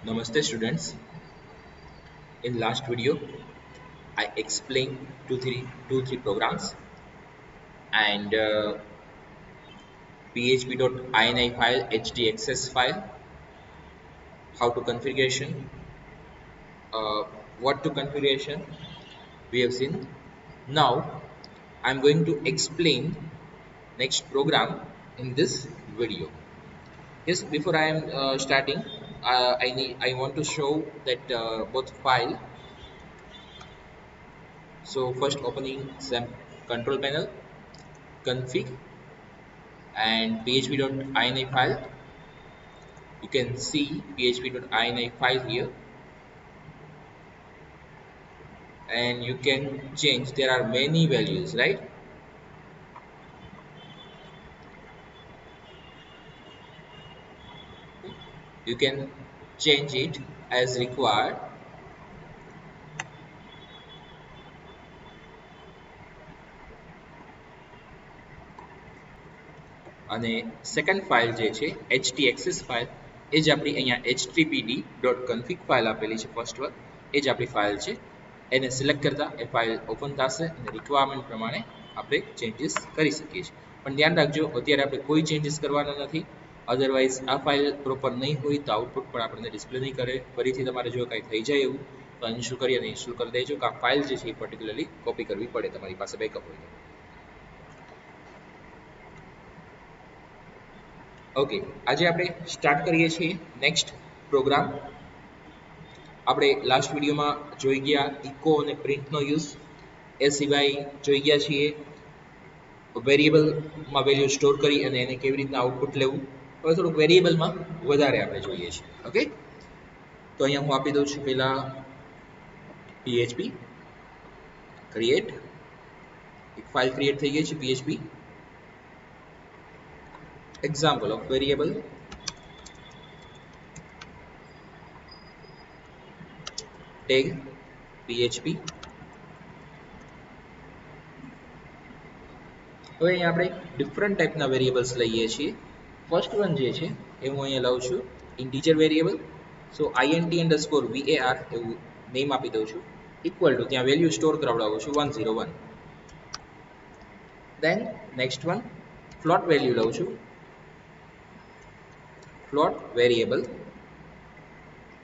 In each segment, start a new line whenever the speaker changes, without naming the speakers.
Namaste students. In last video, I explained two three programs and php.ini file, hdxs file, how to configuration, uh, what to configuration we have seen. Now I'm going to explain next program in this video. Yes, before I am starting, I want to show that both file. So first opening some control panel, config and php.ini file. You can see php.ini file here, and you can change. There are many values, right? You can change it as required. અને second file જે છે htxs file એ જ આપણી અહીંયા httpd.config file આપેલી છે first one એ જ આપણી ફાઇલ છે એને સિલેક્ટ કરતા એ ફાઇલ ઓપન થશે અને રિક્વાયરમેન્ટ પ્રમાણે આપણે ચેન્જીસ કરી શકીએ છીએ પણ ધ્યાન રાખજો અત્યારે આપણે કોઈ ચેન્જીસ કરવાના નથી અધરવાઇઝ આ ફાઇલ પ્રોપર નહીં હોય તો આઉટપુટ પણ આપણને ડિસ્પ્લે નહીં કરે ફરીથી તમારે જો કાંઈ થઈ જાય એવું તો ઇન્સ્ટોલ કરી અને ઇન્સ્ટોલ કરી દેજો કે આ ફાઇલ જે છે એ પર્ટિક્યુલરલી કોપી કરવી પડે તમારી પાસે બેકઅપ હોય તો ઓકે આજે આપણે સ્ટાર્ટ કરીએ છીએ નેક્સ્ટ પ્રોગ્રામ આપણે લાસ્ટ વિડીયોમાં જોઈ ગયા ઇકો અને પ્રિન્ટનો યુઝ એ સિવાય જોઈ ગયા છીએ વેરિયેબલમાં વેલ્યુ સ્ટોર કરી અને એને કેવી રીતના આઉટપુટ લેવું હવે થોડુંક વેરિયેબલમાં વધારે આપણે જોઈએ છીએ ઓકે તો અહીંયા હું આપી દઉં છું પહેલા php ક્રિએટ એક ફાઇલ ક્રિએટ થઈ ગઈ છે php example of variable tag php હવે અહીંયા આપણે ડિફરન્ટ ટાઈપના વેરિયેબલ્સ લઈએ છીએ ફર્સ્ટ વન જે છે એ હું અહીંયા લઉં છું ઇન્ટીજર વેરિયેબલ સો int_var એવું નેમ આપી દઉં છું ઇક્વલ ટુ ત્યાં વેલ્યુ સ્ટોર કરાવડાવું છું 101 દેન નેક્સ્ટ વન ફ્લોટ વેલ્યુ લઉં છું float variable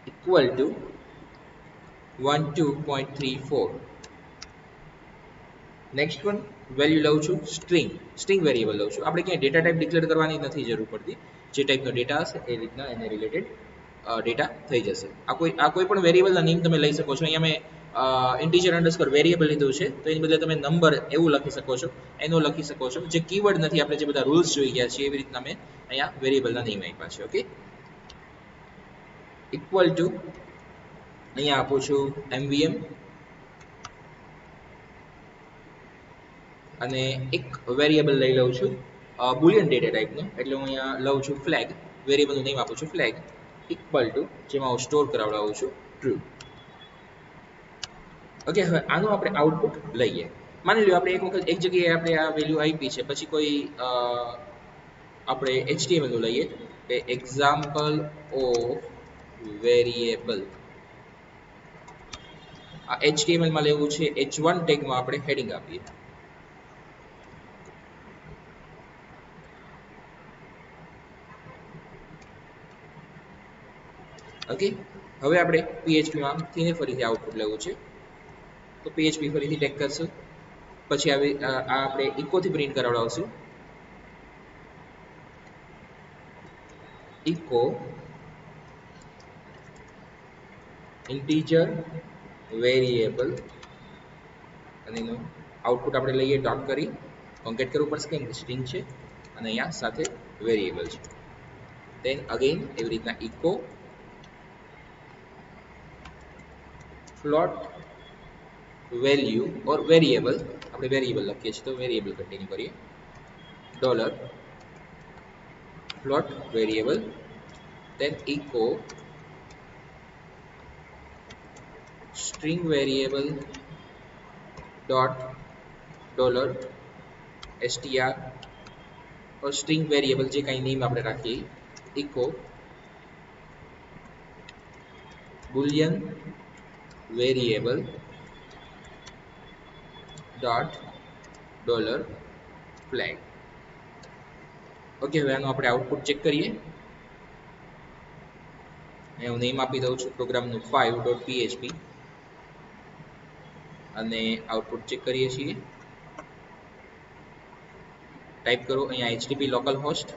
equal to 12.34 next one value લઉં છું string variable લઉં છું આપણે ક્યાં ડેટા ટાઈપ ડિક્લેર કરવાની નથી જરૂર પડતી જે ટાઈપનો ડેટા હશે એ રીતના એને રિલેટેડ ડેટા થઈ જશે આ કોઈ પણ વેરિયેબલના નેમ તમે લઈ શકો છો અહીંયા મેં ઇન્ટીજર અંડરસ્કોર વેરિયેબલ લીધું છે તો એની બદલે તમે નંબર એવું લખી શકો છો એનું લખી શકો છો જે કીવર્ડ નથી આપણે જે બધા રૂલ્સ જોઈ ગયા છે એવી રીતના મેં અહીંયા વેરિયેબલના નેમ આપ્યા છે ઓકે ઇક્વલ ટુ અહીંયા આપું છું mvm અને એક વેરિયેબલ લઈ લઉં છું બુલિયન ડેટા ટાઈપનું એટલે હું અહીંયા લઉં છું ફ્લેગ વેરિયેબલનું નેમ આપું છું ફ્લેગ ઇક્વલ ટુ જેમાં હું સ્ટોર કરાવડાવું છું ટ્રુ ઓકે હવે આનું આપણે આઉટપુટ લઈએ માની લો આપણે એક વખત એક જગ્યાએ આપણે આ વેલ્યુ આપી છે પછી કોઈ આપણે HTML નું લઈએ કે એક્ઝામ્પલ ઓફ વેરિયેબલ આ HTML માં લેવું છે h1 ટેગમાં આપણે હેડિંગ આપીએ ઓકે હવે આપણે PHP માં તેને ફરીથી આઉટપુટ લેવું છે તો PHP ફરીથી ટેગ કરશું પછી આ આપણે ઇકો થી પ્રિન્ટ કરાવડાવશું ઇકો ઇન્ટીજર વેરિયેબલ અને એનું આઉટપુટ આપણે લઈએ ડોટ કરી કોન્કેટ કરવું પડશે કે સ્ટ્રિંગ છે અને અહીંયા સાથે વેરિયેબલ છે દેન અગેન એવી રીતના echo float value or variable આપણે વેરિયેબલ લખીએ છીએ તો વેરિયેબલ કન્ટિન્યુ કરીએ dollar float variable then echo string variable dot dollar str or string variable જે કાંઈ નેમ આપણે રાખીએ echo boolean variable dot dollar flag. Okay, હવે આનું આપણે આઉટપુટ ચેક કરીએ. હું નેમ આપી દઉં છું પ્રોગ્રામનું 5.php અને આઉટપુટ ચેક કરીએ છીએ. ટાઈપ કરો અહીંયા http લોકલ હોસ્ટ,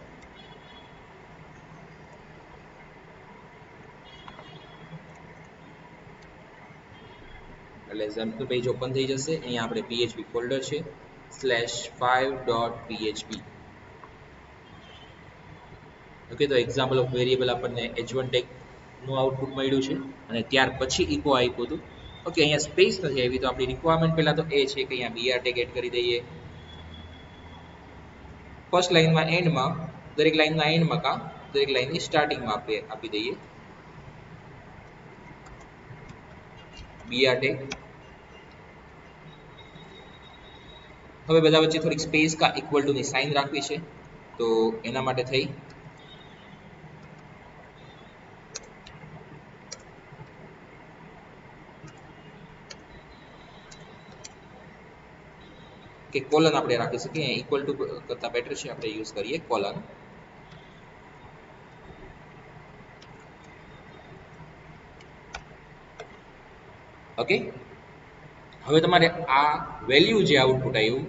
એટલે ઝેમ્પ પેજ ઓપન થઈ જશે. અહીંયા આપણે php ફોલ્ડર છે /5.php. ઓકે, તો એક્ઝામ્પલ ઓફ વેરિયેબલ આપણને h1 ટેગ નું આઉટપુટ મળ્યું છે અને ત્યાર પછી ઇકો આપ્યું હતું. ઓકે, અહીંયા સ્પેસ નથી આવી, તો આપણી રિક્વાયરમેન્ટ પહેલા તો એ છે કે અહીંયા br ટેગ એડ કરી દઈએ. ફર્સ્ટ લાઈનમાં એન્ડમાં, દરેક લાઈનના એન્ડમાં કા દરેક લાઈનની સ્ટાર્ટિંગમાં આપણે આપી દઈએ br ટેગ. હવે બધા વચ્ચે થોડીક સ્પેસ કા ઇક્વલ ટુ ની સાઇન રાખવી છે, તો એના માટે થઈ કે કોલન આપણે રાખી શકીએ. ઇક્વલ ટુ કરતા બેટર છે, આપણે યુઝ કરીએ કોલન. ઓકે, હવે તમારે આ વેલ્યુ જે આઉટપુટ આવ્યું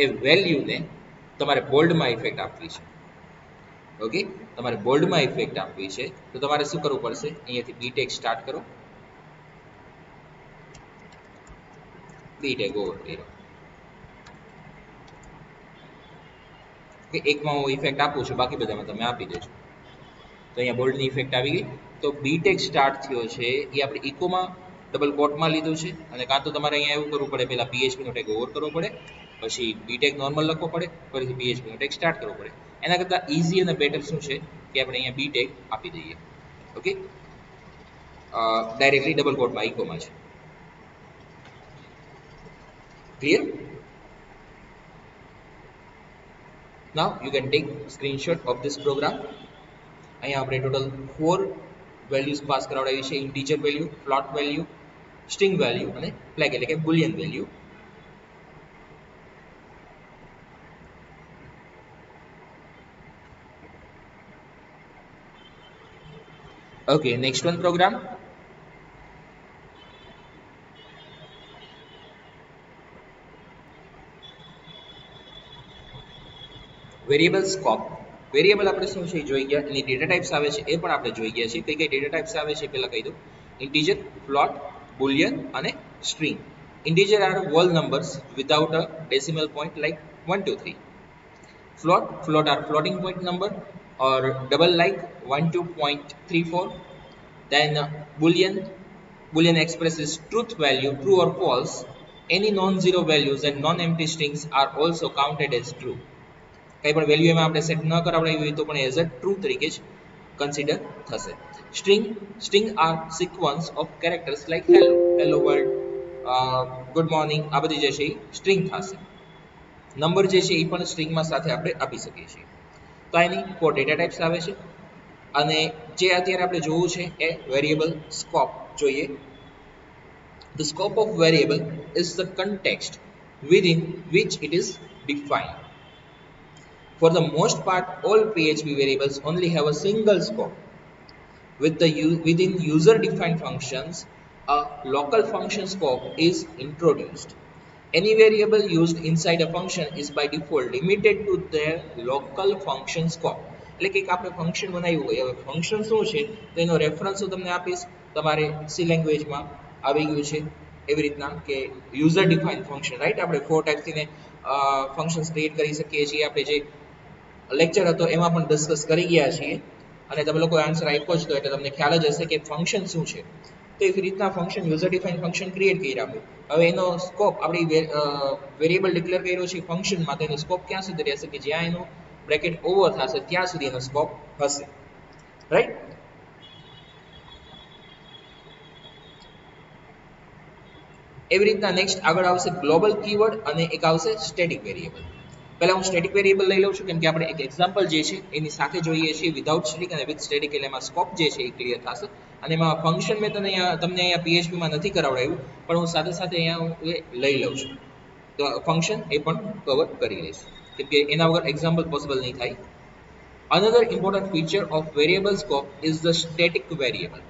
એ વેલ્યુને તમારે બોલ્ડમાં ઇફેક્ટ આપવી છે. ઓકે, તમારે બોલ્ડમાં ઇફેક્ટ આપવી છે, તો તમારે શું કરવું પડશે? અહીંયાથી બી ટેગ સ્ટાર્ટ કરો, બી ટેગ ઓવર કર્યો. કે એકમાં હું ઇફેક્ટ આપું છું, બાકી બધામાં તમે આપી દેજો. તો અહીંયા બોલ્ડની ઇફેક્ટ આવી ગઈ. તો બી ટેગ સ્ટાર્ટ થયો છે એ આપણે ઇકોમાં ડબલ કોટમાં લીધું છે, અને કાં તો તમારે અહીંયા એવું કરવું પડે, પહેલા PHP નો ટેગ ઓવર કરવો પડે, પછી બી ટેગ નોર્મલ લખવો પડે, ફરીથી PHP નો ટેગ સ્ટાર્ટ કરવો પડે. એના કરતાં ઇઝી અને બેટર શું છે કે આપણે અહીંયા બી ટેગ આપી દઈએ. ઓકે, ડાયરેક્ટલી ડબલ કોટમાં ઇકોમાં છે. Clear? Now you can take screenshot of this program. અહીંયા આપણે ટોટલ 4 વેલ્યુઝ પાસ કરાવડાવી છે: integer value, float value, string value અને ફ્લેગ એટલે કે boolean value. Okay, next one program. Variable scope. Variable આપણે શું છે જોઈ ગયા, એની ડેટા ટાઈપ્સ આવે છે એ પણ આપણે જોઈ ગયા છે. કઈ કઈ ડેટા ટાઈપ્સ આવે છે પહેલા કહી દઉં: ઇન્ટીજર, ફ્લોટ, બુલિયન અને string. Integer are whole numbers without a decimal point like 1, 2, 3. Float are floating point number or double like 1, 2.34. Then Boolean expresses truth value, true or false. Any non-zero values and non-empty strings are also counted as true. કંઈ પણ value એમાં આપણે set ન કરાવડાવી હોય તો પણ as a true તરીકે જ કન્સિડર થશે. String are sequence of characters like hello world, good morning, આ બધી જે છે એ સ્ટ્રિંગ થશે. નંબર જે છે એ પણ સ્ટ્રિંગમાં સાથે આપણે આપી શકીએ છીએ. તો એની 4 ડેટા ટાઈપ્સ આવે છે, અને જે અત્યારે આપણે જોવું છે એ વેરિયેબલ સ્કોપ જોઈએ. The scope of variable is the context within which it is defined. For the most part, all PHP variables only have a single scope. Within user-defined functions, a local function scope is introduced. Any variable used inside a function is by default limited to their local function scope. એટલે કે આપણે function બનાવ્યું હોય, હવે function શું છે તો એનો રેફરન્સ હું તમને આપીશ. તમારે સી લેંગ્વેજમાં આવી ગયું છે એવી રીતના કે યુઝર ડિફાઇન ફંક્શન, રાઈટ? આપણે 4 ટાઈપ્સથી ફંક્શન્સ ક્રિએટ કરી શકીએ છીએ. આપણે જે લેક્ચર હતો એમાં પણ ડિસ્કસ કરી ગયા છીએ, અને તમે લોકો આન્સર આપ્યો જ તો એટલે તમને ખ્યાલ જ હશે કે ફંક્શન શું છે. તો એવી રીતના function user define function create કર્યા આપણે. હવે એનો સ્કોપ આપણી વેરિયેબલ ડિક્લેર કર્યો છે ફંક્શનમાં, તો એનો સ્કોપ ક્યાં સુધી રહેશે કે જ્યાં એનો બ્રેકેટ ઓવર થશે ત્યાં સુધી એનો સ્કોપ હશે, રાઈટ? એવી રીતના નેક્સ્ટ આગળ આવશે ગ્લોબલ કીવર્ડ અને એક આવશે સ્ટેટિક વેરિયેબલ. પહેલા હું સ્ટેટિક વેરિયેબલ લઈ લઉં છું, કેમ કે આપણે એક એક્ઝામ્પલ જે છે એની સાથે જોઈએ છીએ વિધાઉટ સ્ટેટિક અને વિથ સ્ટેટિક, એટલે એમાં સ્કોપ જે છે એ ક્લિયર થશે. અને એમાં ફંક્શન મેં તમને અહીંયા પીએચપીમાં નથી કરાવડાવ્યું, પણ હું સાથે સાથે અહીંયા હું એ લઈ લઉં છું. તો ફંક્શન એ પણ કવર કરી લઈશ, કેમ કે એના વગર એક્ઝામ્પલ પોસિબલ નહીં થાય. Another important feature of variable scope is the static variable.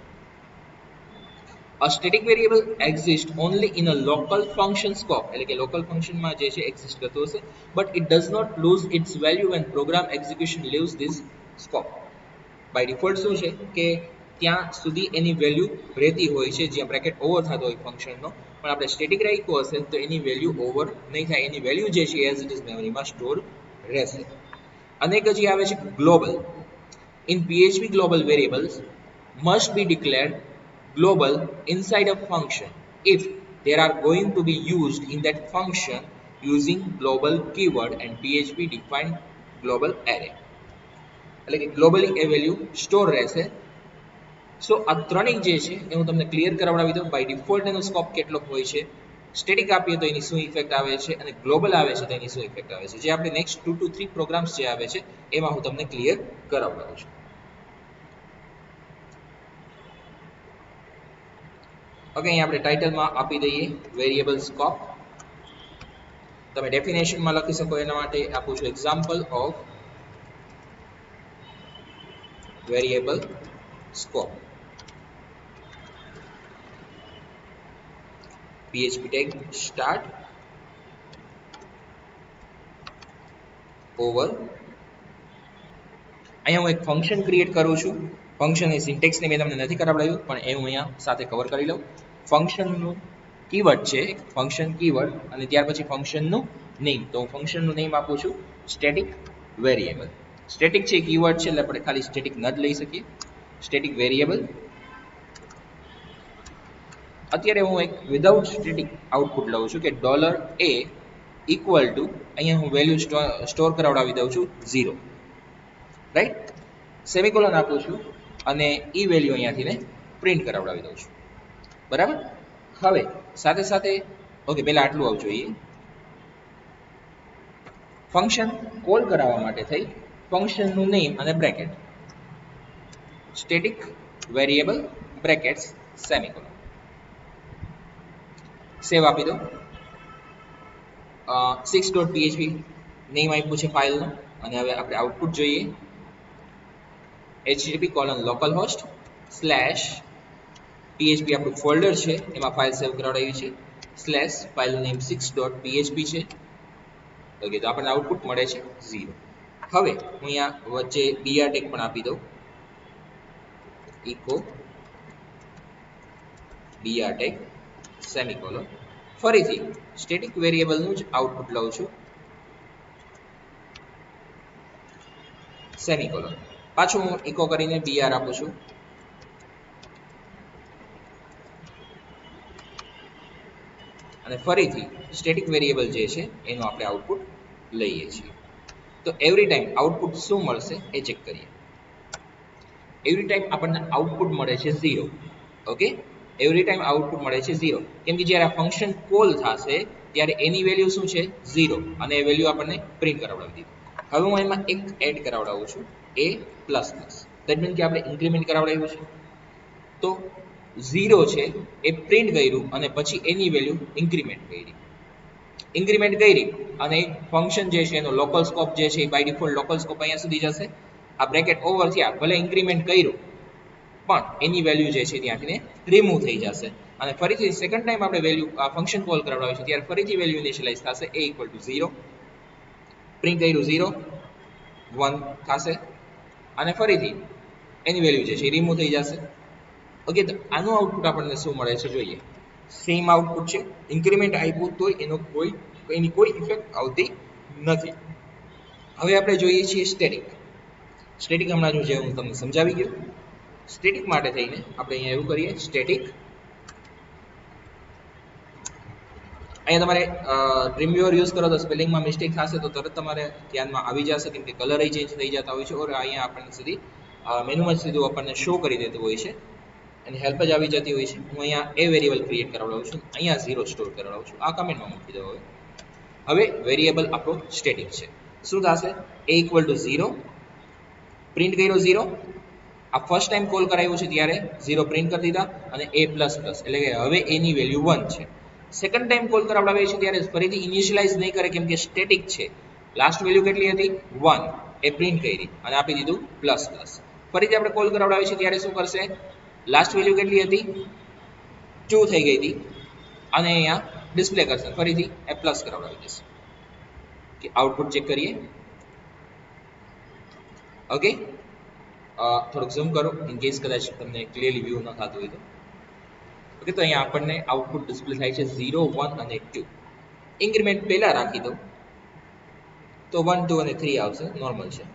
A static variable exists only in a local function scope, એટલે કે local function માં જે છે exist કરતો હશે, but it does not lose its value when program execution leaves this scope. By default શું છે કે ત્યાં સુધી એની વેલ્યુ રહેતી હોય છે જ્યાં બ્રેકેટ ઓવર થતો હોય ફંક્શનનો, પણ આપણે સ્ટેટિક રાખ્યું હશે તો એની વેલ્યુ ઓવર નહીં થાય, એની વેલ્યુ જે છે એઝ ઇટ ઇઝ મેમરીમાં સ્ટોર રહેશે. અને એક હજી આવે છે global. In PHP, global variables must be declared global inside a function if they are going to be used in that function using global keyword and PHP defined global array. એટલે કે globally એ value store રહેશે. સો આ ત્રણેય જે છે એ હું તમને clear કરાવડાવી દઉં. બાય ડિફોલ્ટ એનો સ્કોપ કેટલો હોય છે, સ્ટેટિક આપીએ તો એની શું ઇફેક્ટ આવે છે, અને ગ્લોબલ આવે છે તો એની શું ઇફેક્ટ આવે છે, જે આપણે નેક્સ્ટ 2 to 3 પ્રોગ્રામ્સ જે આવે છે એમાં હું તમને ક્લિયર કરાવડાવું છું. ઓકે, અહીં આપણે ટાઇટલમાં આપી દઈએ વેરિયેબલ સ્કોપ. તમે ડેફિનેશનમાં લખી શકો એના માટે આપું છું example of variable scope. PHP tag start over. અહીંયા હું એક ફંક્શન ક્રિએટ કરું છું. ફંક્શનની સિન્ટેક્સને મેં તમને નથી કરાવડાવ્યું, પણ એ હું અહીંયા સાથે કવર કરી લઉં. ફંક્શનનું કીવર્ડ છે ફંક્શન કીવર્ડ, અને ત્યાર પછી ફંક્શનનું નેમ. તો હું ફંક્શનનું નેમ આપું છું સ્ટેટિક વેરિયેબલ. સ્ટેટિક છે કીવર્ડ છે એટલે આપણે ખાલી સ્ટેટિક ન જ લઈ શકીએ. Static variable. અત્યારે હું એક વિધાઉટ સ્ટેટિક આઉટપુટ લઉં છું કે $a ઇક્વલ ટુ, અહીંયા હું વેલ્યુ સ્ટોર કરાવડાવી દઉં છું 0, રાઈટ. સેમિકોલન આપું છું અને ઈ વેલ્યુ અહીંયાથી ને પ્રિન્ટ કરાવડાવી દઉં છું, બરાબર. હવે સાથે સાથે ઓકે, પહેલા આટલું આવવું જોઈએ. ફંક્શન કોલ કરાવવા માટે થઈ ફંક્શનનું નેમ અને bracket, static variable brackets semicolon. Save આપી દો. 6.php નેમ આપ્યું છે ફાઇલનું, અને હવે આપણે આઉટપુટ જોઈએ. http://php આપણું ફોલ્ડર છે, એમાં ફાઇલ સેવ કરાવડાવી છે. ફાઇલ નેમ 6.php છે. ઓકે, તો આપણને આઉટપુટ મળે છે 0. હવે હું અહીંયા વચ્ચે br ટેગ પણ આપી દઉં, ઇકો br ટેગ સેમિકોલન. ફરીથી સ્ટેટિક વેરિયેબલનું જ આઉટપુટ લઉં છું, સેમિકોલન. પાછું હું ઇકો કરીને br આપું છું. અને ફરીથી સ્ટેટિક વેરિયેબલ જે છે એનું આપણે આઉટપુટ લઈએ છીએ. તો એવરી ટાઈમ આઉટપુટ શું મળશે એ ચેક કરીએ. એવરી ટાઈમ આપણને આઉટપુટ મળે છે 0. ઓકે, એવરી ટાઈમ આઉટપુટ મળે છે 0, કેમ કે જ્યારે આ ફંક્શન કોલ થશે ત્યારે એની વેલ્યુ શું છે 0, અને એ વેલ્યુ આપણને પ્રિન્ટ કરાવડાવી દીધી. હવે હું એમાં એક એડ કરાવડાવું છું, a++. ધેટ મીન્સ કે આપણે ઇન્ક્રીમેન્ટ કરાવડાવ્યું છે. તો 0 છે એ પ્રિન્ટ કર્યું અને પછી એની વેલ્યુ ઇન્ક્રીમેન્ટ કરી. અને ફંક્શન જે છે એનો લોકલ સ્કોપ જે છે એ બાય ડિફોલ્ટ લોકલ સ્કોપ અહીંયા સુધી જશે. આ બ્રેકેટ ઓવર થયા, ભલે ઇન્ક્રીમેન્ટ કર્યું પણ એની વેલ્યુ જે છે ત્યાંથી રિમૂવ થઈ જશે. અને ફરીથી સેકન્ડ ટાઈમ આપણે વેલ્યુ ફંક્શન કોલ કરાવડાવીશું ત્યારે ફરીથી વેલ્યુ ઇનિશિયલાઇઝ થશે, a = 0. પ્રિન્ટ કર્યું 0, 1 થશે, અને ફરીથી એની વેલ્યુ જે છે રિમૂવ થઈ જશે. ઓકે, તો આનું આઉટપુટ આપણને શું મળે છે જોઈએ. સેમ આઉટપુટ છે, ઇન્ક્રીમેન્ટ આપ્યું તોય એની કોઈ ઇફેક્ટ આવતી નથી. હવે આપણે જોઈએ છીએ સ્ટેટિક. સ્ટેટિક હમણાં જે હું તમને સમજાવી ગયો. સ્ટેટિક માટે થઈને આપણે અહીંયા એવું કરીએ, સ્ટેટિક. અહીંયા તમારે ડ્રીમવ્યુઅર યુઝ કરો તો સ્પેલિંગમાં મિસ્ટેક થશે તો તરત તમારે ધ્યાનમાં આવી જશે, કેમ કે કલર ચેન્જ થઈ જતા હોય છે. ઓર અહીંયા આપણને સીધી મેનુમાં સીધું આપણને શો કરી દેતું હોય છે, એની હેલ્પ જ આવી જતી હોય છે. હું અહીંયા એ વેરિયેબલ ક્રિએટ કરાવડાવું છું, અહીંયા 0 સ્ટોર કરાવડાવું છું. આ કમેન્ટમાં મૂકી દો. હવે વેરિયેબલ આપણો સ્ટેટિક છે. શું થશે? a = 0, પ્રિન્ટ કર્યો 0, આ ફર્સ્ટ ટાઈમ કોલ કરાવ્યું છે ત્યારે 0 પ્રિન્ટ કરી દીધા અને a પ્લસ પ્લસ એટલે કે હવે એની વેલ્યુ 1 છે. સેકન્ડ ટાઈમ કોલ કરાવડાવે છે ત્યારે ફરીથી ઇનિશિયલાઇઝ નહીં કરે કેમ કે સ્ટેટિક છે. લાસ્ટ વેલ્યુ કેટલી હતી 1 એ પ્રિન્ટ કરી અને આપી દીધું પ્લસ પ્લસ. ફરીથી આપણે કોલ કરાવડાવે છે ત્યારે શું કરશે લાસ્ટ વેલ્યુ કેટલી હતી 2 થઈ ગઈ હતી અને અહીંયા ડિસ્પ્લે કરશે ફરીથી એ પ્લસ કરાવડાવી દેશે. કે આઉટપુટ ચેક કરીએ. ઓકે થોડુંક ઝૂમ કરો ઇન કેસ કદાચ તમને ક્લિયરલી વ્યૂ ન થતું હોય તો. ઓકે તો અહીંયા આપણને આઉટપુટ ડિસ્પ્લે થાય છે 0 1 અને 2. ઇન્ક્રીમેન્ટ પહેલા રાખી દો તો 1 2 અને 3 આવશે નોર્મલ છે.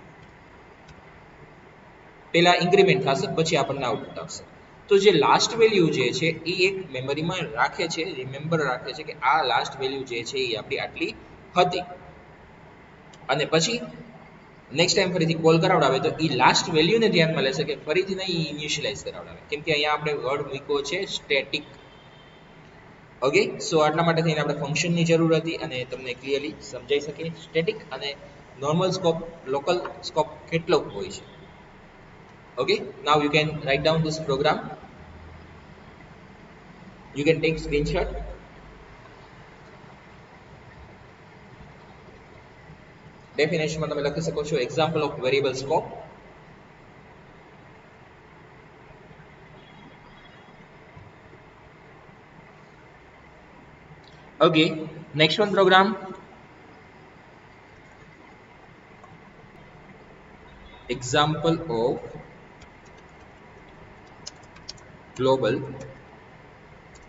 પહેલા ઇન્ક્રીમેન્ટ થશે પછી આપણને આઉટપુટ આવશે. તો જે લાસ્ટ વેલ્યુ જે છે એ એક મેમરીમાં રાખે છે રિમેમ્બર રાખે છે કે આ લાસ્ટ વેલ્યુ જે છે એ આપણી આટલી હતી અને પછી નેક્સ્ટ ટાઈમ ફરીથી કોલ કરાવડાવે તો એ લાસ્ટ વેલ્યુને ધ્યાનમાં લેશે કે ફરીથી નહીં ઇનિશિયલાઇઝ કરાવડાવે કેમ કે અહીંયા આપણે વર્ડ મૂક્યો છે સ્ટેટિક. ઓકે સો આટલા માટે થઈને આપણે ફંક્શનની જરૂર હતી અને તમને ક્લિયરલી સમજાઈ શકે સ્ટેટિક અને નોર્મલ સ્કોપ લોકલ સ્કોપ કેટલો હોય છે. Okay, now you can write down this program. You can take screenshot. Definition માં તમે લખી શકો છો example of variable scope. Okay, next one program. Example of global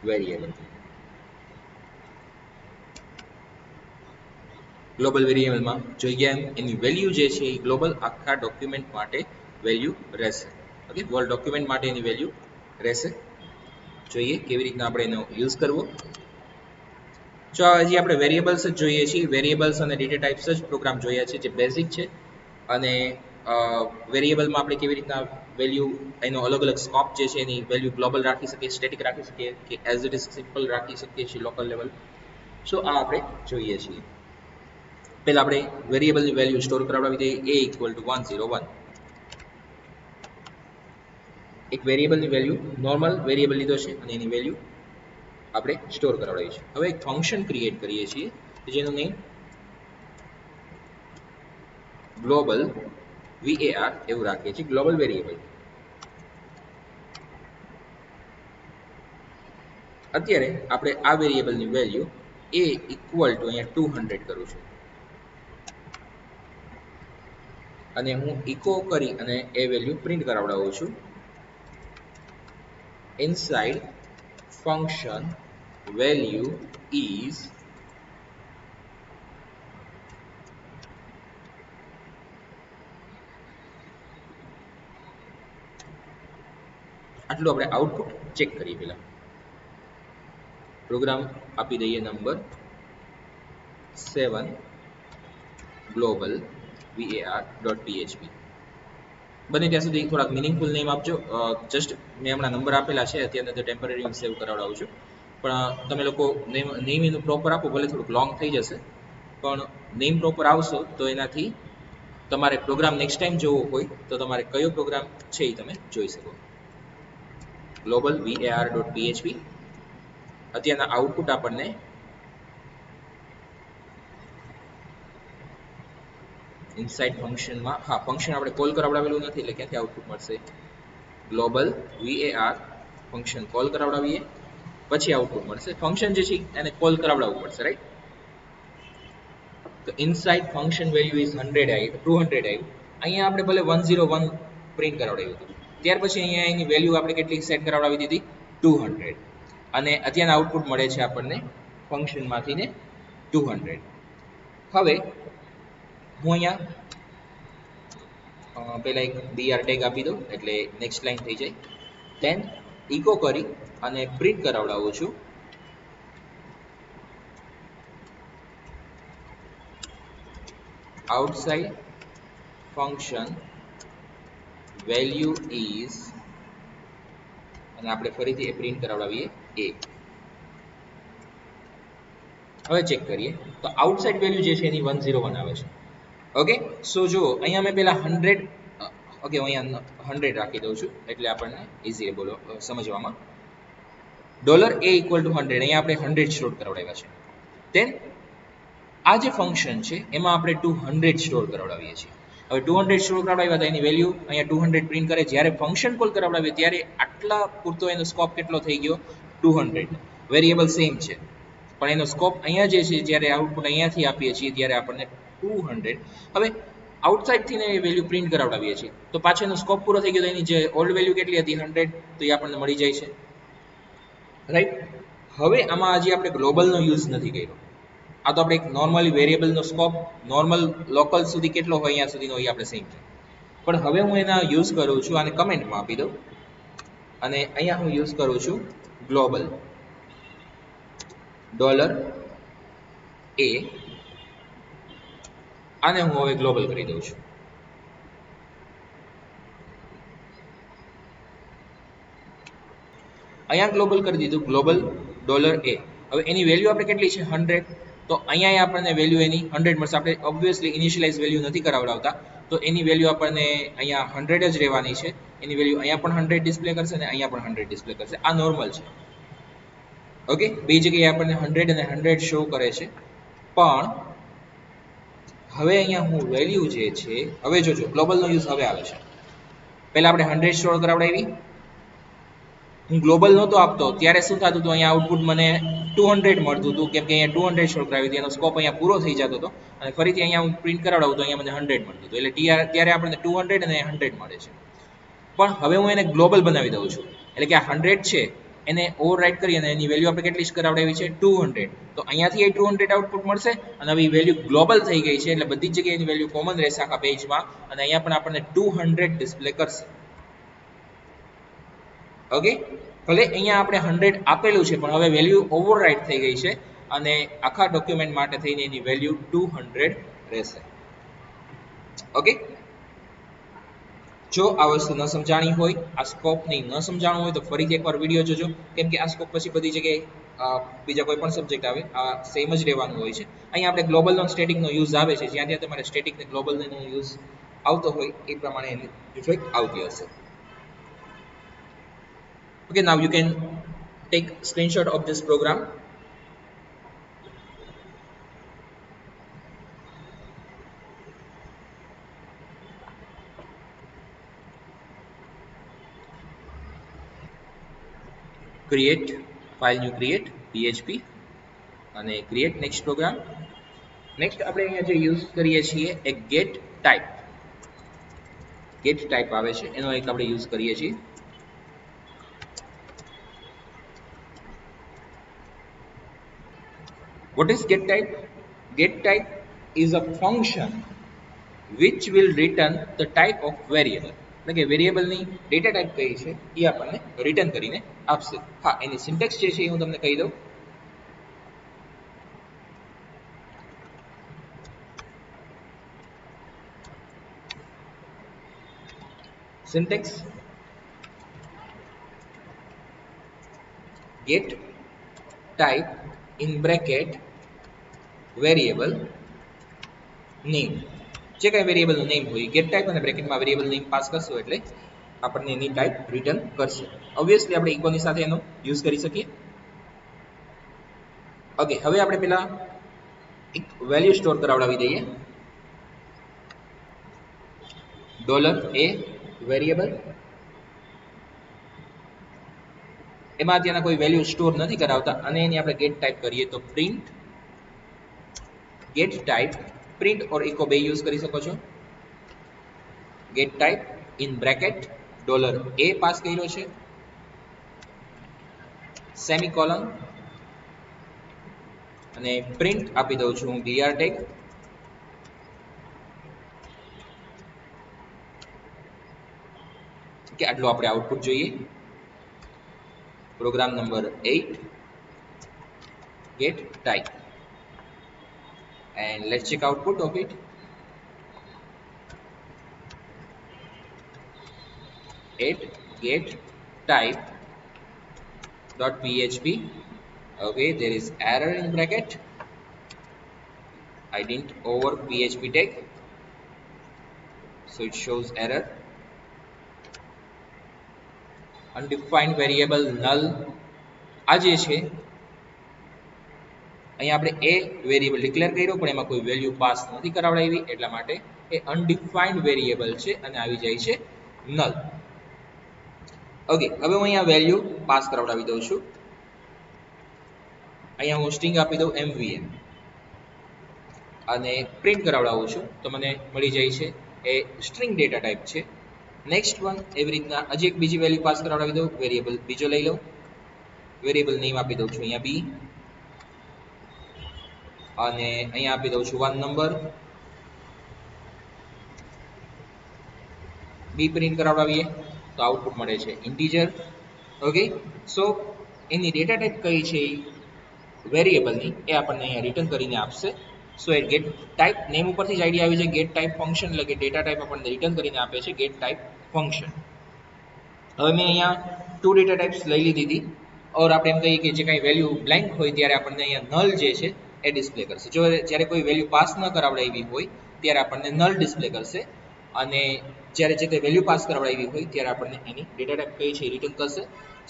variable. Global વેરિયેબલમાં જોઈએ એની વેલ્યુ જે છે એ ગ્લોબલ આખા ડોક્યુમેન્ટ માટે વેલ્યુ રહેશે. ઓકે વર્ડ ડોક્યુમેન્ટ માટે એની વેલ્યુ રહેશે. જોઈએ કેવી રીતના આપણે એનો યુઝ કરવો. જો હજી આપણે વેરિયેબલ્સ જ જોઈએ છીએ. વેરિયેબલ્સ અને ડેટા ટાઈપ્સ જ પ્રોગ્રામ જોયા છે જે બેઝિક છે અને વેરિયેબલમાં આપણે કેવી રીતના વેલ્યુ એનો અલગ અલગ સ્કોપ જે છે એની વેલ્યુ ગ્લોબલ રાખી શકીએ સ્ટેટિક રાખી શકીએ કે એઝ ઇટ ઇઝ સિમ્પલ રાખી શકીએ છીએ લોકલ લેવલ. સો આ આપણે જોઈએ છીએ. પહેલા આપણે વેરિયેબલની વેલ્યુ સ્ટોર કરાવડાવી દઈએ a = 101. એક વેરિયેબલની વેલ્યુ નોર્મલ વેરિયેબલ લીધો છે અને એની વેલ્યુ આપણે સ્ટોર કરાવડાવી છે. હવે એક ફંક્શન ક્રિએટ કરીએ છીએ જેનું નેમ ગ્લોબલ var એવું રાખીએ છીએ ગ્લોબલ વેરિયેબલ. અત્યારે આપણે આ વેરિયેબલની વેલ્યુ a = અહીંયા 200 કરું છું અને હું ઇકો કરી અને એ વેલ્યુ પ્રિન્ટ કરાવડાવું છું. ઇનસાઇડ ફંક્શન વેલ્યુ ઇઝ આટલું આપણે આઉટપુટ ચેક કરીએ. પહેલા પ્રોગ્રામ આપી દઈએ નંબર 7 global var.php. બને ત્યાં સુધી થોડાક મિનિંગફુલ નેમ આપજો. જસ્ટ મેં હમણાં નંબર આપેલા છે અત્યારે તો ટેમ્પરરી હું સેવ કરાવડાવું છું પણ તમે લોકો નેમ એનું પ્રોપર આપો. ભલે થોડુંક લોંગ થઈ જશે પણ નેમ પ્રોપર આવશો તો એનાથી તમારે પ્રોગ્રામ નેક્સ્ટ ટાઈમ જોવો હોય તો તમારે કયો પ્રોગ્રામ છે એ તમે જોઈ શકો. global var.php. અત્યારના આઉટપુટ આપણને ઇનસાઇડ ફંક્શનમાં ફંક્શન આપણે કોલ કરાવડાવેલું નથી એટલે ક્યાંથી આઉટપુટ મળશે. ગ્લોબલ var ફંક્શન કોલ કરાવડાવીએ પછી આઉટપુટ મળશે. ફંક્શન જે છે એને કોલ કરાવડાવવું પડશે રાઈટ. તો ઇનસાઇડ ફંક્શન વેલ્યુ ઇઝ 200 આવ્યું. અહીંયા આપણે ભલે 101 પ્રિન્ટ કરાવડાવ્યું હતું ત્યાર પછી અહીંયા એની વેલ્યુ આપણે કેટલી સેટ કરાવડાવી દીધી 200 અને અત્યારના આઉટપુટ મળે છે આપણને ફંક્શનમાંથી ને 200. હવે હું અહીંયા પહેલા એક br ટેગ આપી દઉં એટલે નેક્સ્ટ લાઈન થઈ જાય. ધેન ઇકો કરી અને પ્રિન્ટ કરાવડાવું છું outside function value is અને આપણે ફરીથી એ પ્રિન્ટ કરાવડાવીએ a. હવે ચેક કરીએ તો આઉટસાઇડ વેલ્યુ જે છે એની 101 આવે છે. ઓકે સો જો અહીંયા મેં પહેલા 100 ઓકે, હું અહીંયા 100 રાખી દઉં છું એટલે આપણને ઇઝી બોલો સમજવામાં. $a ઇક્વલ ટુ 100, અહીંયા આપણે 100 સ્ટોર કરાવડાવ્યા છે. દેન આ જે ફંક્શન છે એમાં આપણે 200 સ્ટોર કરાવડાવીએ છીએ. હવે 200 સ્ટોર કરાવડાવ્યા તો એની વેલ્યુ અહીંયા 200 પ્રિન્ટ કરે. જ્યારે ફંક્શન કોલ કરાવડાવીએ ત્યારે આટલા પૂરતો એનો સ્કોપ કેટલો થઈ ગયો? 200. વેરિયેબલ સેમ છે પણ એનો સ્કોપ અહીંયા જે છે, જ્યારે આઉટપુટ અહીંયાથી આપીએ છીએ ત્યારે આપણને 200. હવે આઉટસાઇડથી ને વેલ્યુ પ્રિન્ટ કરાવડાવીએ છીએ તો પાછો એનો સ્કોપ પૂરો થઈ ગયો. તો એની જે ઓલ્ડ વેલ્યુ કેટલી હતી 100, તો એ આપણને મળી જાય છે, રાઈટ. હવે આમાં હજી આપણે ગ્લોબલનો યુઝ નથી કર્યો. આ તો આપણે એક નોર્મલી વેરિયેબલનો સ્કોપ નોર્મલ લોકલ સુધી કેટલો હોય અહીંયા સુધીનો એ આપણે સેમ છે. પણ હવે હું એના યુઝ કરું છું, આને કમેન્ટમાં આપી દઉં અને અહીંયા હું યુઝ કરું છું ગ્લોબલ $a. આને હું હવે ગ્લોબલ કરી દઉં છું. અહીંયા ગ્લોબલ કરી દીધું, ગ્લોબલ $a. હવે એની વેલ્યુ આપણે કેટલી છે? 100. તો અહીંયા આપણને વેલ્યુ એની 100 મળશે. આપણે ઓબ્વિયસલી ઇનિશિયલાઇઝ વેલ્યુ નથી કરાવડાવતા, તો એની વેલ્યુ આપણને અહીંયા 100 જ રહેવાની છે. એની વેલ્યુ અહીંયા પણ 100 ડિસ્પ્લે કરશે અને અહીંયા પણ 100 ડિસ્પ્લે કરશે. આ નોર્મલ છે. ઓકે, બે જગ્યાએ આપણને 100 અને 100 શો કરે છે. પણ હવે અહીંયા હું વેલ્યુ જે છે, હવે જોજો ગ્લોબલનો યુઝ હવે આવે છે. પહેલા આપણે 100 સ્ટોર કરાવડાવી, હું ગ્લોબલ નહોતો આપતો ત્યારે શું થતું હતું? અહીંયા આઉટપુટ મને 200 મળતું હતું, કેમ કે અહીંયા 200 સ્ટોર કરાવી હતી, એનો સ્કોપ અહીંયા પૂરો થઈ જતો હતો અને ફરીથી અહીંયા હું પ્રિન્ટ કરાવડાવું તો અહીંયા મને 100 મળતું હતું. એટલે ત્યારે આપણને 200 અને 100 મળે છે. પણ હવે હું એને ગ્લોબલ બનાવી દઉં છું, એટલે કે આ 100 છે એને ઓવરરાઇટ કરી અને એની વેલ્યુ આપણે કેટલી કરાવડાવી છે? 200. તો અહીંયાથી એ 200 આઉટપુટ મળશે અને હવે વેલ્યુ ગ્લોબલ થઈ ગઈ છે એટલે બધી જ જગ્યાએ એની વેલ્યુ કોમન રહેશે આખા પેજમાં અને અહીંયા પણ આપણને 200 ડિસ્પ્લે કરશે. ઓકે, ભલે અહીંયા આપણે 100 આપેલું છે પણ હવે વેલ્યુ ઓવરરાઇટ થઈ ગઈ છે અને આખા ડોક્યુમેન્ટ માટે થઈને એની વેલ્યુ 200 રહેશે. ઓકે, જો આ વસ્તુ ન સમજાણી હોય, આ સ્કોપની ન સમજાણું હોય તો ફરીથી એકવાર વિડીયો જોજો, કેમ કે આ સ્કોપ પછી બધી જગ્યાએ બીજા કોઈ પણ સબ્જેક્ટ આવે આ સેમ જ રહેવાનું હોય છે. અહીંયા આપણે ગ્લોબલનો સ્ટેટિકનો યુઝ આવે છે, જ્યાં ત્યાં તમારે સ્ટેટિક ને ગ્લોબલનો યુઝ આવતો હોય એ પ્રમાણે એની ઇફેક્ટ આવતી હશે. Okay, now you can take screenshot of this program. Create file new create php અને create next program. Next આપણે અહીંયા જે યુઝ કરીએ છીએ એક get type આવે છે, એનો એક આપણે યુઝ કરીએ છીએ. What is get type? Get type is a function which will return the type of variable. એટલે કે વેરિયેબલની ડેટા ટાઈપ કઈ છે એ આપણને રિટર્ન કરીને આપશે. હા, એની સિન્ટેક્સ જે છે એ હું તમને કહી દઉં. Syntax get type in bracket variable name. જે કઈ વેરિયેબલનું નેમ હોય ગેટ ટાઈપ અને બ્રેકેટમાં વેરિયેબલ નેમ પાસ કરશો એટલે આપણને એની ટાઈપ રિટર્ન કરશે. ઓબ્વિયસલી આપણે ઇકોની સાથે એનો યુઝ કરી શકીએ. ઓકે, હવે આપણે પેલા એક વેલ્યુ સ્ટોર કરાવડાવી દઈએ. $a વેરિયેબલ, એમાં ત્યાંના કોઈ વેલ્યુ સ્ટોર નથી કરાવતા અને એની આપણે ગેટ ટાઈપ કરીએ તો print get type. Print or echo બે યુઝ કરી શકો છો. Get type in bracket $a પાસ કર્યો છે, સેમિકોલન અને પ્રિન્ટ આપી દઉં છું હું clear tag. કે આટલું આપણે આઉટપુટ જોઈએ. Program number 8 get type and let's check output of it. Get type dot php. Okay, there is error in bracket. I didn't over php tag, so it shows error. Undefined variable null આ જે છે અહીંયા આપણે એ variable declare કર્યો પણ એમાં કોઈ value pass નથી કરાવડાવી એટલા માટે એ અનડિફાઇન્ડ વેરિયેબલ છે અને આવી જાય છે નલ. ઓકે, હવે હું અહીંયા વેલ્યુ પાસ કરાવડાવી દઉં છું. અહીંયા હું સ્ટ્રિંગ આપી દઉં mvn અને પ્રિન્ટ કરાવડાવું છું તો મને મળી જાય છે એ સ્ટ્રિંગ ડેટા ટાઈપ છે. નેક્સ્ટ વન એવી રીતના હજી એક બીજી વેલ્યુ પાસ કરાવડાવી દઉં, વેરિયેબલ બીજો લઈ લઉં, વેરિયેબલ નેમ આપી દઉં છું અહીંયા બી અને અહીંયા આપી દઉં છું 1 નંબર, બી પ્રિન્ટ કરાવડાવીએ તો આઉટપુટ મળે છે ઇન્ટીજર. ઓકે, સો એની ડેટા ટાઈપ કઈ છે વેરિયેબલની એ આપણને અહીંયા રિટર્ન કરીને આપશે. સો એ ગેટ ટાઈપ નેમ ઉપરથી જ આઈડિયા આવી છે. ગેટ ટાઈપ ફંક્શન એટલે કે ડેટા ટાઈપ આપણને રિટર્ન કરીને આપે છે ગેટ ટાઈપ ફંક્શન. હવે મેં અહીંયા 2 ડેટા ટાઈપ્સ લઈ લીધી હતી ઓર આપણે એમ કહીએ કે જે કાંઈ વેલ્યુ બ્લેન્ક હોય ત્યારે આપણને અહીંયા નલ જે છે એ ડિસ્પ્લે કરશે. જો જ્યારે કોઈ વેલ્યુ પાસ ન કરાવડાવી હોય ત્યારે આપણને નલ ડિસ્પ્લે કરશે અને જ્યારે જે તે વેલ્યુ પાસ કરાવડાવી હોય ત્યારે આપણને એની ડેટા ટાઈપ કઈ છે એ રિટર્ન કરશે.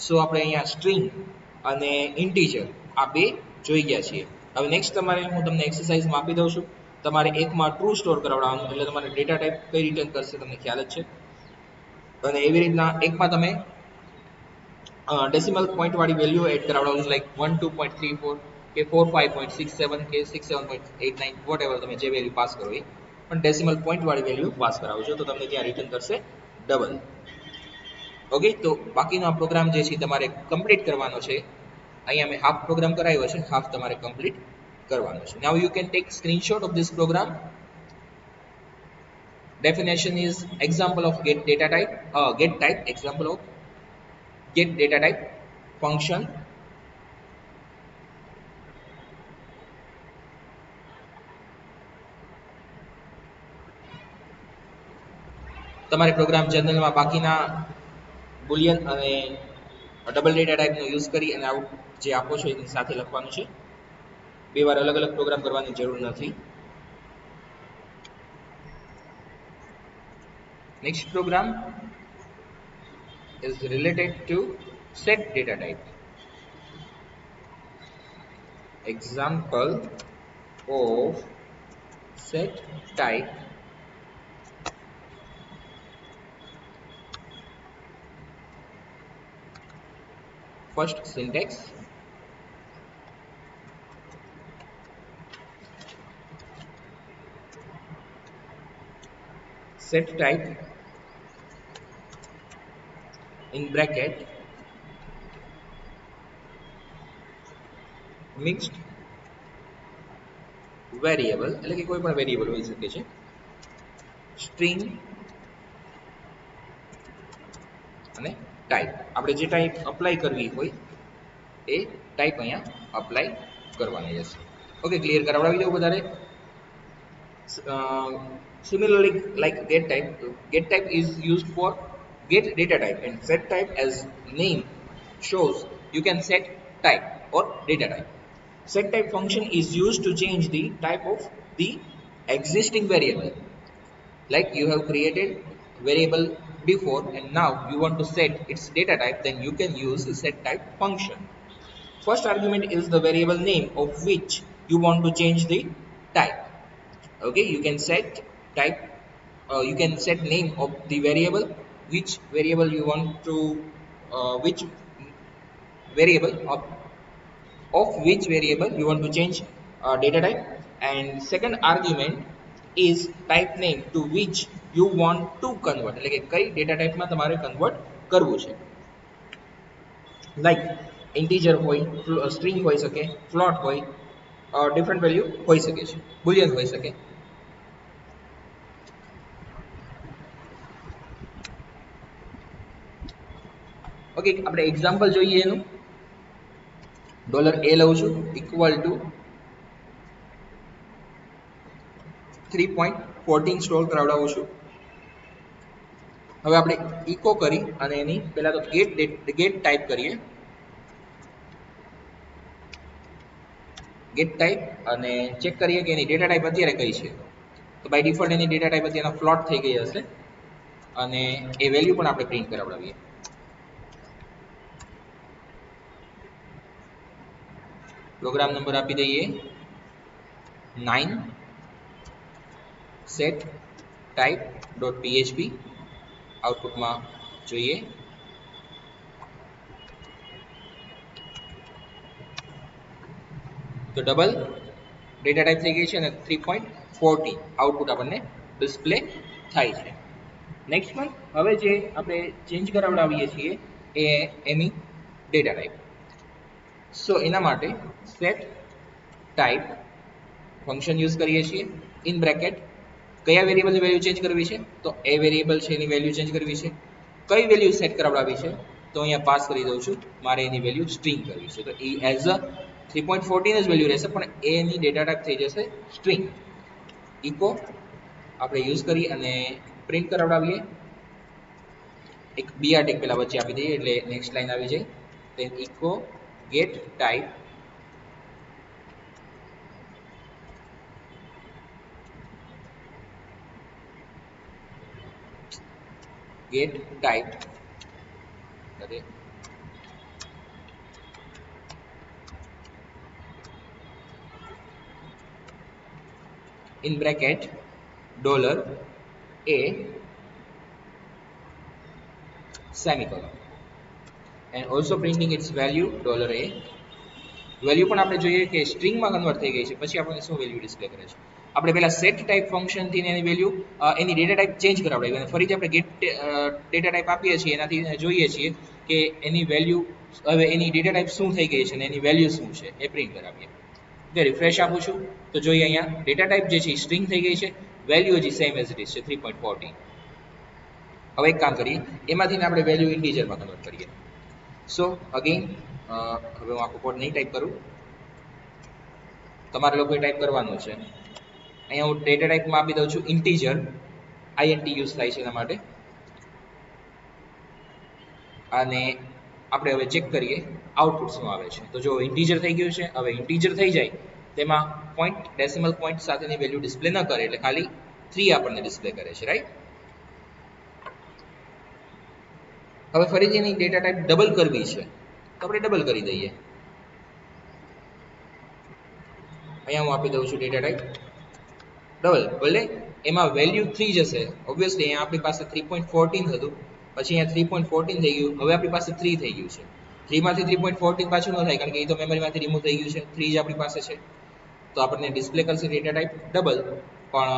સો આપણે અહીંયા સ્ટ્રિંગ અને ઇન્ટીજર આ બે જોઈ ગયા છીએ. હવે નેક્સ્ટ હું તમને એક્સરસાઇઝમાં આપી દઉં છું. તમારે એકમાં ટ્રુ સ્ટોર કરાવડાવવાનું એટલે તમારે ડેટા ટાઈપ કઈ રિટર્ન કરશે તમને ખ્યાલ જ છે. અને એવી રીતના એકમાં તમે ડેસિમલ પોઈન્ટ વાળી વેલ્યુ એડ કરાવડાવો છો લાઈક 12.34 કે 45.67 કે 67.89 વોટએવર તમે જે વેલ્યુ પાસ કરો એ પણ ડેસિમલ પોઈન્ટ વાળી વેલ્યુ પાસ કરાવજો તો તમને ત્યાં રિટર્ન કરશે ડબલ. ઓકે, તો બાકીનો આ પ્રોગ્રામ જે છે તમારે કમ્પ્લીટ કરવાનો છે. અહીંયા મેં હાફ પ્રોગ્રામ કરાવ્યો છે, હાફ તમારે કમ્પ્લીટ કરવાનો છે. Now you can take screenshot of this program. Definition is example of get data type, get type, example of get data type function. તમારે પ્રોગ્રામ જનરલમાં બાકીના બુલિયન અને ડબલ ડેટા ટાઈપનો યુઝ કરી અને આઉટ જે આપો છો એની સાથે લખવાનું છે. બે વાર અલગ અલગ પ્રોગ્રામ કરવાની જરૂર નથી. Next program is related to set data type. Example of set type. First syntax. Set type in bracket mixed variable એટલે કે કોઈ પણ વેરિયેબલ હોઈ શકે છે. સ્ટ્રિંગ અને ટાઈપ આપણે જે ટાઈપ અપ્લાય કરવી હોય એ ટાઈપ અહીંયા અપ્લાય કરવાની રહેશે. ઓકે, ક્લિયર કરાવડાવી દઉં વધારે. Similarly, like get type is used for get data type and set type as name shows you can set type or data type. Set type function is used to change the type of the existing variable. Like you have created variable before and now you want to set its data type, then you can use the set type function. First argument is the variable name of which you want to change the type. Okay, you can set type, you can set name of the variable, which variable you want to, which variable of which variable you want to change data type. And second argument is type name to which you want to convert, એટલે કે કઈ data ટાઈપમાં તમારે convert કરવું છે. Like integer હોય, string હોઈ શકે, float હોય, ડિફરન્ટ વેલ્યુ હોઈ શકે છે, બુલિયન હોઈ શકે. ઓકે, આપણે એક્ઝામ્પલ જોઈએ એનું. $a લઉં છું ઇક્વલ ટુ 3.14 સ્ટોર કરાવડાવું છું. હવે આપણે ઇકો કરી અને એની પહેલા તો ગેટ ટાઈપ કરીએ. ગેટ ટાઈપ અને ચેક કરીએ કે એની ડેટા ટાઈપ અત્યારે કઈ છે. તો બાય ડિફોલ્ટ એની ડેટા ટાઈપ અત્યારે ફ્લોટ થઈ ગઈ હશે અને એ વેલ્યુ પણ આપણે પ્રિન્ટ કરાવડાવીએ. પ્રોગ્રામ નંબર આપી દઈએ 9 set type .php આઉટપુટમાં જોઈએ તો ડબલ ડેટા ટાઈપ થઈ ગઈ છે અને 3.14 આઉટપુટ આપણને ડિસ્પ્લે થાય છે. નેક્સ્ટ વન, હવે જે આપણે ચેન્જ કરાવડાવીએ છીએ એ એની ડેટા ટાઈપ. સો એના માટે સેટ ટાઈપ ફંક્શન યુઝ કરીએ છીએ. ઇન બ્રેકેટ કયા વેરિયેબલની વેલ્યુ ચેન્જ કરવી છે? તો એ વેરિયેબલ છે એની વેલ્યુ ચેન્જ કરવી છે. કઈ વેલ્યુ સેટ કરાવડાવી છે? તો અહીંયા પાસ કરી દઉં છું, મારે એની વેલ્યુ સ્ટ્રિંગ કરવી છે. તો એ એઝ અ 3.14 જ વેલ્યુ રહેશે, પણ એની ડેટા ટાઈપ થઈ જશે સ્ટ્રિંગ. ઇકો આપણે યુઝ કરી અને પ્રિન્ટ કરાવડાવીએ. એક બીઆર ટેગ પહેલા વચ્ચે આપી દઈએ એટલે નેક્સ્ટ લાઈન આવી જાય. then echo get type in bracket $a semicolon and also printing its value $a. Value પણ આપણે જોઈએ કે સ્ટ્રિંગમાં કન્વર્ટ થઈ ગઈ છે, પછી આપણને શું વેલ્યુ ડિસ્પ્લે કરે છે? આપણે પહેલા સેટ ટાઈપ ફંક્શનથી એની વેલ્યુ એની ડેટા ટાઈપ ચેન્જ કરાવડાવી અને ફરીથી આપણે ગેટ ડેટા ટાઈપ આપીએ છીએ, એનાથી જોઈએ છીએ કે એની વેલ્યુ હવે એની ડેટા ટાઈપ શું થઈ ગઈ છે અને એની વેલ્યુ શું છે એ પ્રિન્ટ કરાવીએ. એટલે રિફ્રેશ આપું છું તો જોઈએ અહીંયા ડેટા ટાઈપ જે છે એ સ્ટ્રિંગ થઈ ગઈ છે, વેલ્યુ હજી સેમ એઝ ઇટ ઇઝ છે 3.14. હવે એક કામ કરીએ, એમાંથી આપણે વેલ્યુ ઇન્ટીજરમાં કન્વર્ટ કરીએ. સો અગેન હવે હું આખો કોડ નહીં ટાઈપ કરું, તમારે લોકોએ ટાઈપ કરવાનું છે. અહીંયા હું ડેટા ટાઈપમાં આપી દઉં છું ઇન્ટીજર, આઈએનટી યુઝ થાય છે એના માટે. અને આપણે હવે ચેક કરીએ આઉટપુટ શું આવે છે. તો જો ઇન્ટીજર થઈ ગયું છે, હવે ઇન્ટીજર થઈ જાય તેમાં પોઈન્ટ ડેસિમલ પોઈન્ટ સાથેની વેલ્યુ ડિસ્પ્લે ન કરે, એટલે ખાલી 3 આપણને ડિસ્પ્લે કરે છે, રાઈટ? હવે ફરીથી એની ડેટા ટાઈપ ડબલ કરવી છે તો આપણે ડબલ કરી દઈએ. અહીંયા હું આપી દઉં છું ડેટા ટાઈપ ડબલ, ભલે એમાં વેલ્યુ 3 જશે. ઓબ્વિયસલી અહીંયા આપણી પાસે 3.14 હતું, પછી અહીંયા 3.14 થઈ ગયું, હવે આપણી પાસે 3 થઈ ગયું છે. 3 માંથી 3.14 પાછું ન થાય કારણ કે એ તો મેમરીમાંથી રિમૂવ થઈ ગયું છે, 3 જ આપણી પાસે છે. તો આપણને ડિસ્પ્લે કરશે ડેટા ટાઈપ ડબલ, પણ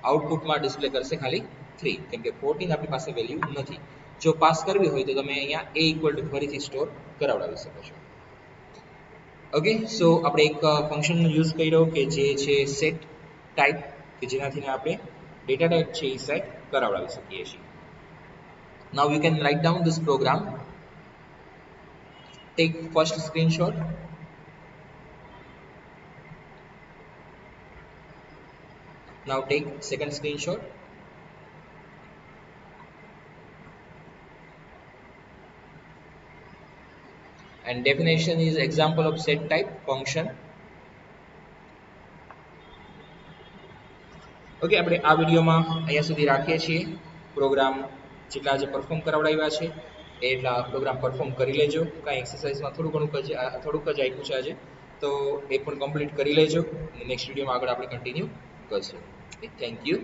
આઉટપુટમાં ડિસ્પ્લે કરશે ખાલી 3, કેમ કે 14 આપણી પાસે વેલ્યુ નથી. જો પાસ કરવી હોય તો તમે અહીંયા a ઇક્વલ ટુ ફરીથી સ્ટોર કરાવડાવી શકો છો. ઓકે, સો આપણે એક ફંક્શનનો યુઝ કર્યો કે જે છે સેટ ટાઈપ, કે જેનાથી આપણે ડેટા ટાઈપ છે એ સેટ કરાવડાવી શકીએ છીએ. Now you can write down this program. Take first screenshot. Now take second screenshot. And definition is example of set type function. Okay, આપણે આ વિડીયોમાં અહીંયા સુધી રાખીએ છીએ. પ્રોગ્રામ જેટલા આજે પરફોર્મ કરાવડાવ્યા છે એટલા પ્રોગ્રામ પરફોર્મ કરી લેજો. કાંઈ એક્સરસાઇઝમાં થોડુંક જ આપ્યું છે આજે, તો એ પણ કમ્પ્લીટ કરી લેજો. નેક્સ્ટ વિડીયોમાં આગળ આપણે કન્ટિન્યુ કરશું. Thank you.